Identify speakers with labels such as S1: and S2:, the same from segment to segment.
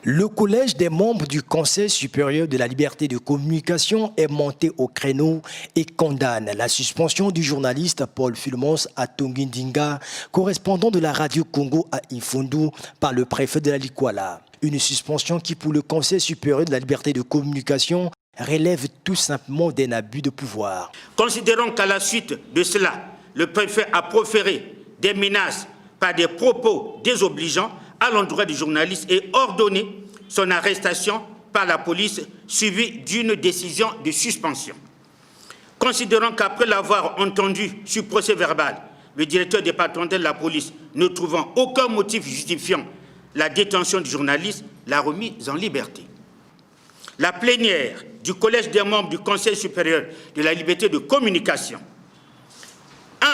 S1: Le collège des membres du Conseil supérieur de la liberté de communication est monté au créneau et condamne la suspension du journaliste Paul Fulmos Atongindinga, correspondant de la radio Congo à Ifundu, par le préfet de la Likwala. Une suspension qui, pour le Conseil supérieur de la liberté de communication, relève tout simplement d'un abus de pouvoir.
S2: Considérons qu'à la suite de cela, le préfet a proféré des menaces par des propos désobligeants à l'endroit du journaliste et ordonné son arrestation par la police suivie d'une décision de suspension. Considérant qu'après l'avoir entendu sur procès verbal, le directeur départemental de la police, ne trouvant aucun motif justifiant la détention du journaliste, l'a remis en liberté. La plénière du collège des membres du Conseil supérieur de la liberté de communication 1.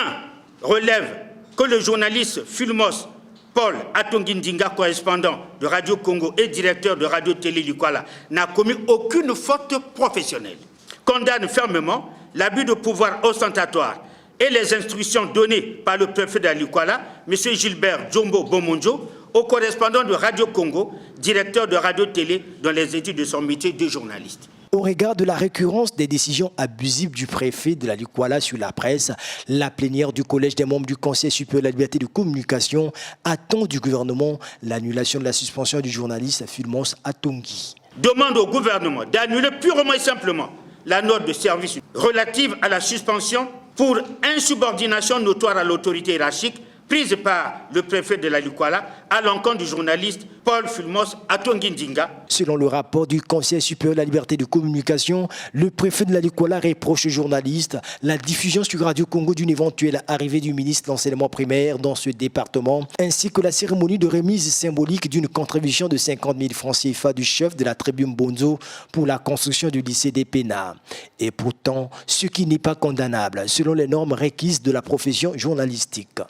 S2: relève que le journaliste Fulmos Paul Atongindinga, correspondant de Radio Congo et directeur de Radio Télé Likwala, n'a commis aucune faute professionnelle. Condamne fermement l'abus de pouvoir ostentatoire et les instructions données par le préfet de la Likwala, M. Gilbert Jombo Bomonjo, au correspondant de Radio Congo, directeur de Radio Télé, dans les études de son métier de journaliste.
S1: Au regard de la récurrence des décisions abusives du préfet de la Likwala sur la presse, la plénière du collège des membres du Conseil supérieur de la liberté de communication attend du gouvernement l'annulation de la suspension du journaliste Fulmos Atongi.
S2: Demande au gouvernement d'annuler purement et simplement la note de service relative à la suspension pour insubordination notoire à l'autorité hiérarchique prise par le préfet de la Likwala à l'encontre du journaliste Paul Fulmos Atongindinga.
S1: Selon le rapport du Conseil supérieur de la liberté de communication, le préfet de la Likwala reproche aux journalistes la diffusion sur Radio Congo d'une éventuelle arrivée du ministre de l'enseignement primaire dans ce département, ainsi que la cérémonie de remise symbolique d'une contribution de 50 000 francs CFA du chef de la tribune Bonzo pour la construction du lycée des Pénats. Et pourtant, ce qui n'est pas condamnable selon les normes requises de la profession journalistique.